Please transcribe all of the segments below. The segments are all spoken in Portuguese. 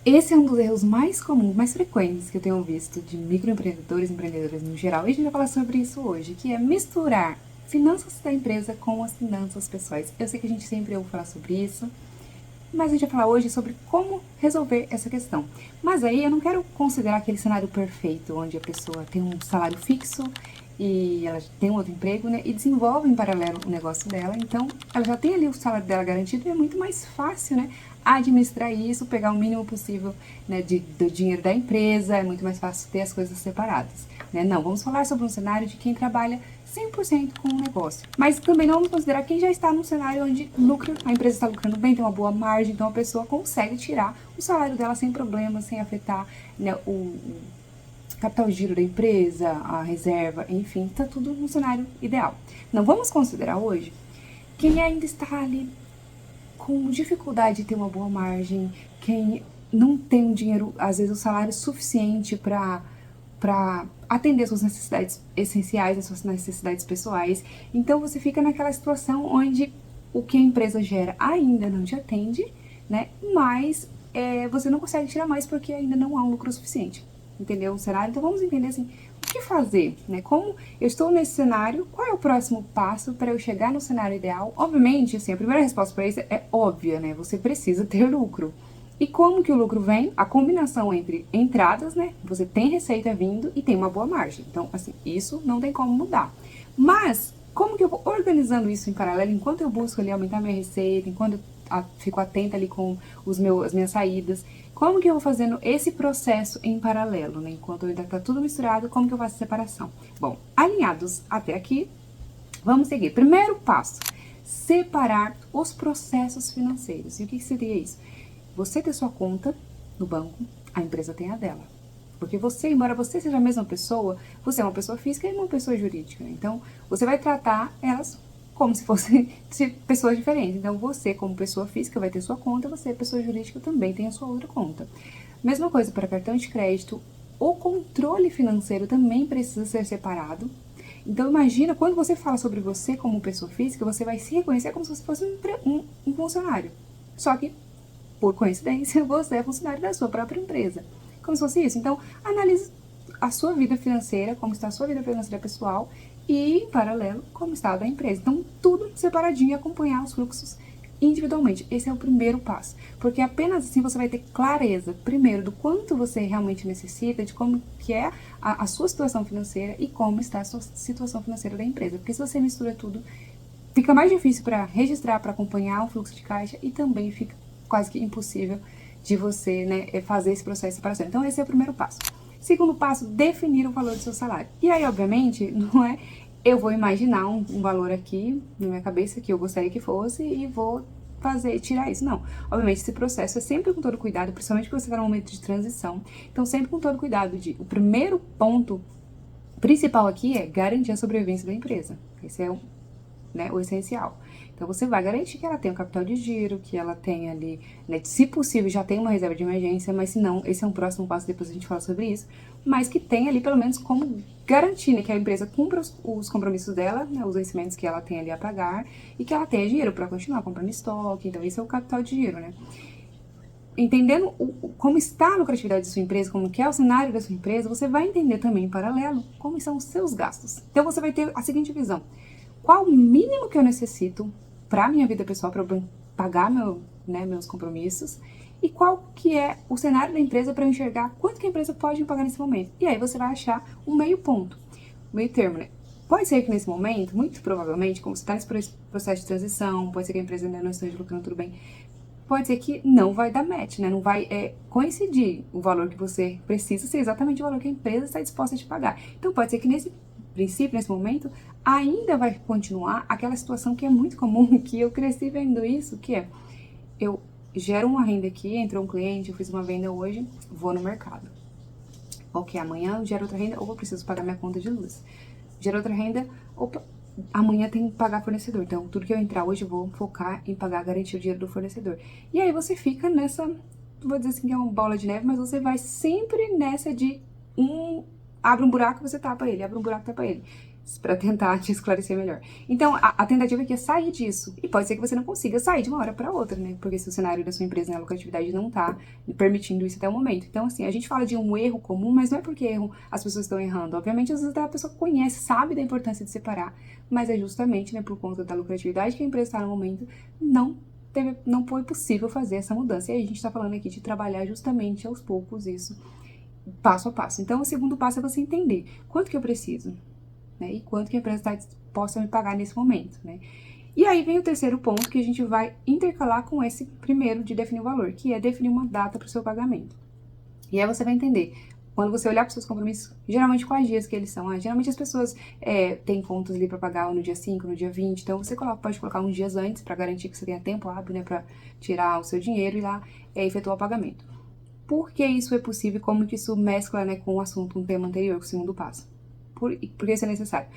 Esse é um dos erros mais comuns, mais frequentes que eu tenho visto de microempreendedores e empreendedores no geral. E a gente vai falar sobre isso hoje, que é misturar finanças da empresa com as finanças pessoais. Eu sei que a gente sempre ouve falar sobre isso, mas a gente vai falar hoje sobre como resolver essa questão. Mas aí eu não quero considerar aquele cenário perfeito, onde a pessoa tem um salário fixo e ela tem um outro emprego, né, e desenvolve em paralelo o negócio dela, então ela já tem ali o salário dela garantido e é muito mais fácil, né, administrar isso, pegar o mínimo possível, né, do dinheiro da empresa, é muito mais fácil ter as coisas separadas, né. Não, vamos falar sobre um cenário de quem trabalha 100% com o negócio. Mas também não vamos considerar quem já está num cenário onde lucra, a empresa está lucrando bem, tem uma boa margem, então a pessoa consegue tirar o salário dela sem problemas, sem afetar, né, o capital de giro da empresa, a reserva, enfim, está tudo no cenário ideal. Não vamos considerar hoje quem ainda está ali com dificuldade de ter uma boa margem, quem não tem um dinheiro, às vezes o salário suficiente para atender as suas necessidades essenciais, as suas necessidades pessoais. Então você fica naquela situação onde o que a empresa gera ainda não te atende, né? Mas você não consegue tirar mais porque ainda não há um lucro suficiente. Entendeu o cenário? Então vamos entender assim, o que fazer, né? Como eu estou nesse cenário, qual é o próximo passo para eu chegar no cenário ideal? Obviamente, assim, a primeira resposta para isso é óbvia, né? Você precisa ter lucro. E como que o lucro vem? A combinação entre entradas, né? Você tem receita vindo e tem uma boa margem. Então, assim, isso não tem como mudar. Mas, como que eu vou organizando isso em paralelo, enquanto eu busco ali aumentar minha receita, enquanto eu fico atenta ali com as minhas saídas, como que eu vou fazendo esse processo em paralelo, né? Enquanto ainda tá tudo misturado, como que eu faço a separação? Bom, alinhados até aqui, vamos seguir. Primeiro passo, separar os processos financeiros. E o que seria isso? Você ter sua conta no banco, a empresa tem a dela. Porque você, embora você seja a mesma pessoa, você é uma pessoa física e uma pessoa jurídica. Então, você vai tratar elas como se fossem pessoas diferentes. Então, você, como pessoa física, vai ter sua conta, você, pessoa jurídica, também tem a sua outra conta. Mesma coisa para cartão de crédito. O controle financeiro também precisa ser separado. Então, imagina, quando você fala sobre você como pessoa física, você vai se reconhecer como se você fosse um funcionário. Só que, por coincidência, você é funcionário da sua própria empresa. Como se fosse isso. Então, analise a sua vida financeira, como está a sua vida financeira pessoal e, em paralelo, como está a da empresa. Então, tudo separadinho e acompanhar os fluxos individualmente. Esse é o primeiro passo. Porque apenas assim você vai ter clareza, primeiro, do quanto você realmente necessita, de como que é a sua situação financeira e como está a sua situação financeira da empresa. Porque se você mistura tudo, fica mais difícil para registrar, para acompanhar o fluxo de caixa e também fica quase que impossível de você, né, fazer esse processo de separação. Então, esse é o primeiro passo. Segundo passo, definir o valor do seu salário. E aí, obviamente, não é eu vou imaginar um valor aqui na minha cabeça que eu gostaria que fosse e vou tirar isso. Não. Obviamente, esse processo é sempre com todo cuidado, principalmente quando você está num momento de transição. Então, sempre com todo cuidado o primeiro ponto principal aqui é garantir a sobrevivência da empresa. Esse é o essencial. Então você vai garantir que ela tenha um capital de giro, que ela tenha ali, né, se possível já tem uma reserva de emergência, mas se não, esse é um próximo passo, depois a gente fala sobre isso, mas que tenha ali pelo menos como garantir, né, que a empresa cumpra os compromissos dela, né, os vencimentos que ela tem ali a pagar e que ela tenha dinheiro para continuar comprando estoque. Então esse é o capital de giro, né? Entendendo como está a lucratividade da sua empresa, como que é o cenário da sua empresa, você vai entender também em paralelo como são os seus gastos. Então você vai ter a seguinte visão: qual o mínimo que eu necessito para minha vida pessoal, para eu pagar meus compromissos, e qual que é o cenário da empresa para eu enxergar quanto que a empresa pode me pagar nesse momento. E aí você vai achar um meio ponto, um meio termo, né? Pode ser que nesse momento, muito provavelmente, como você está nesse processo de transição, pode ser que a empresa ainda não esteja lucrando tudo bem, pode ser que não vai dar match, né? Não vai coincidir o valor que você precisa ser exatamente o valor que a empresa está disposta a te pagar. Então pode ser que nesse princípio, nesse momento, ainda vai continuar aquela situação que é muito comum, que eu cresci vendo isso, que é, eu gero uma renda aqui, entrou um cliente, eu fiz uma venda hoje, vou no mercado. Ok, amanhã eu gero outra renda, ou eu preciso pagar minha conta de luz. Gero outra renda, opa, amanhã tem que pagar fornecedor. Então, tudo que eu entrar hoje, eu vou focar em pagar, garantir o dinheiro do fornecedor. E aí você fica nessa, vou dizer assim que é uma bola de neve, mas você vai sempre nessa de abre um buraco, você tapa ele, abre um buraco, tapa ele. para tentar te esclarecer melhor. Então, a tentativa aqui é sair disso. E pode ser que você não consiga sair de uma hora para outra, né? Porque se o cenário da sua empresa, né, a lucratividade não tá permitindo isso até o momento. Então, assim, a gente fala de um erro comum, mas não é porque as pessoas estão errando. Obviamente, às vezes a pessoa conhece, sabe da importância de separar, mas é justamente, né, por conta da lucratividade que a empresa está no momento, não foi possível fazer essa mudança. E aí a gente está falando aqui de trabalhar justamente aos poucos isso, passo a passo. Então, o segundo passo é você entender quanto que eu preciso, né? E quanto que a empresa está disposta a me pagar nesse momento, né? E aí vem o terceiro ponto que a gente vai intercalar com esse primeiro de definir o valor, que é definir uma data para o seu pagamento. E aí você vai entender, quando você olhar para os seus compromissos, geralmente quais dias que eles são. Geralmente as pessoas têm contas ali para pagar no dia 5, no dia 20, então você pode colocar uns dias antes para garantir que você tenha tempo hábil, né, para tirar o seu dinheiro e lá efetuar o pagamento. Por que isso é possível e como que isso mescla, né, com o assunto, um tema anterior, com o segundo passo? Por que isso é necessário?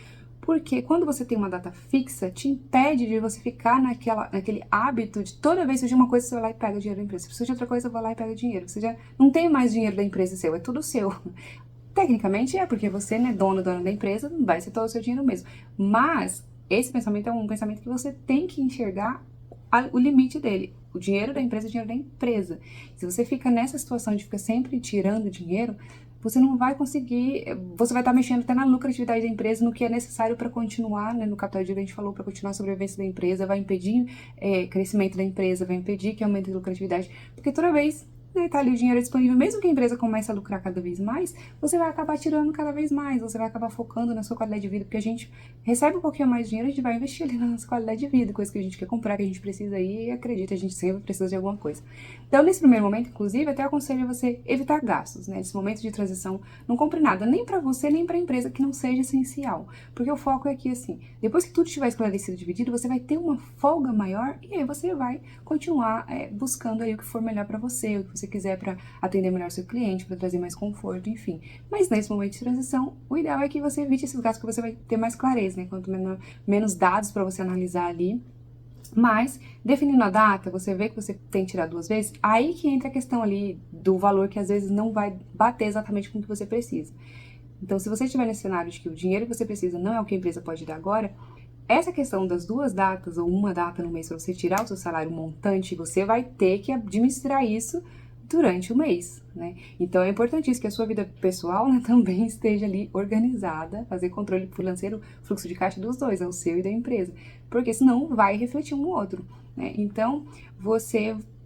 Porque quando você tem uma data fixa, te impede de você ficar naquele hábito de toda vez que surgir uma coisa, você vai lá e pega dinheiro da empresa. Se surgir outra coisa, eu vou lá e pega dinheiro. Você já não tem mais dinheiro da empresa seu, é tudo seu. Tecnicamente é porque você, né, dona da empresa, vai ser todo o seu dinheiro mesmo. Mas esse pensamento é um pensamento que você tem que enxergar o limite dele. O dinheiro da empresa é o dinheiro da empresa. Se você fica nessa situação de ficar sempre tirando dinheiro, você não vai conseguir, você vai estar mexendo até na lucratividade da empresa, no que é necessário para continuar, né, no capital de giro a gente falou, para continuar a sobrevivência da empresa, vai impedir crescimento da empresa, vai impedir que aumente a lucratividade, porque toda vez, né, tá ali o dinheiro disponível, mesmo que a empresa comece a lucrar cada vez mais, você vai acabar tirando cada vez mais, você vai acabar focando na sua qualidade de vida, porque a gente recebe um pouquinho mais de dinheiro, a gente vai investir ali na nossa qualidade de vida, coisa que a gente quer comprar, que a gente precisa ir, e acredita, a gente sempre precisa de alguma coisa. Então, nesse primeiro momento, inclusive, até aconselho você evitar gastos, né? Nesse momento de transição, não compre nada, nem para você, nem para a empresa que não seja essencial. Porque o foco é que, assim, depois que tudo estiver esclarecido e dividido, você vai ter uma folga maior e aí você vai continuar buscando aí o que for melhor para você, o que você quiser para atender melhor seu cliente, para trazer mais conforto, enfim. Mas nesse momento de transição, o ideal é que você evite esses gastos, porque você vai ter mais clareza, né? Quanto menos dados para você analisar ali. Mas, definindo a data, você vê que você tem que tirar 2 vezes, aí que entra a questão ali do valor que às vezes não vai bater exatamente com o que você precisa. Então, se você estiver nesse cenário de que o dinheiro que você precisa não é o que a empresa pode dar agora, essa questão das 2 datas ou uma data no mês para você tirar o seu salário montante, você vai ter que administrar isso durante o mês, né? Então é importantíssimo que a sua vida pessoal, né, também esteja ali organizada, fazer controle financeiro, fluxo de caixa dos dois, é o seu e da empresa, porque senão vai refletir um no outro, né? Então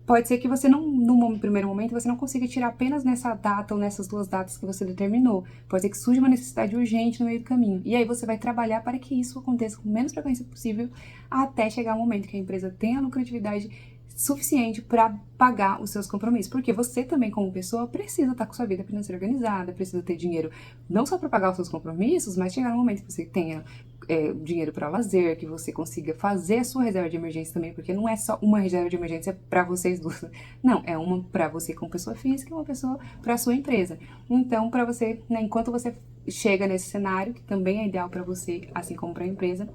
pode ser que você não, no primeiro momento, você não consiga tirar apenas nessa data ou nessas 2 datas que você determinou. Pode ser que surja uma necessidade urgente no meio do caminho. E aí você vai trabalhar para que isso aconteça com menos frequência possível até chegar o momento que a empresa tenha lucratividade suficiente para pagar os seus compromissos, porque você também como pessoa precisa estar com sua vida financeira organizada, precisa ter dinheiro não só para pagar os seus compromissos, mas chegar no momento que você tenha dinheiro para lazer, que você consiga fazer a sua reserva de emergência também, porque não é só uma reserva de emergência para vocês duas, não, é uma para você como pessoa física e uma pessoa para a sua empresa. Então, para você, né, enquanto você chega nesse cenário, que também é ideal para você, assim como para a empresa,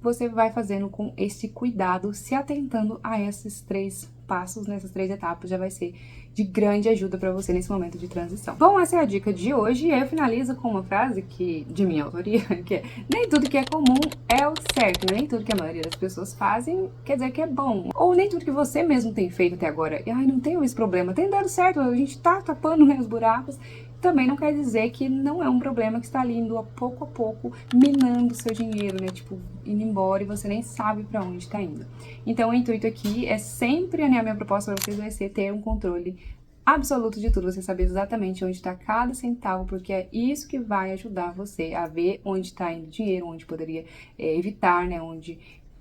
você vai fazendo com esse cuidado, se atentando a esses 3 passos, nessas 3 etapas, já vai ser de grande ajuda para você nesse momento de transição. Bom, essa é a dica de hoje e eu finalizo com uma frase de minha autoria, que é: nem tudo que é comum é o certo, né? Nem tudo que a maioria das pessoas fazem quer dizer que é bom. Ou nem tudo que você mesmo tem feito até agora, ai, não tenho esse problema, tem dado certo, a gente tá tapando, né, os buracos, também não quer dizer que não é um problema que está ali indo a pouco minando o seu dinheiro, né? Tipo, indo embora e você nem sabe para onde está indo. Então, o intuito aqui é sempre, né, a minha proposta para vocês vai ser ter um controle absoluto de tudo, você saber exatamente onde está cada centavo, porque é isso que vai ajudar você a ver onde está indo o dinheiro, onde poderia evitar, né?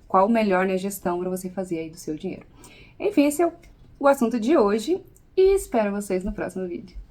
Qual o melhor, né, gestão para você fazer aí do seu dinheiro. Enfim, esse é o assunto de hoje e espero vocês no próximo vídeo.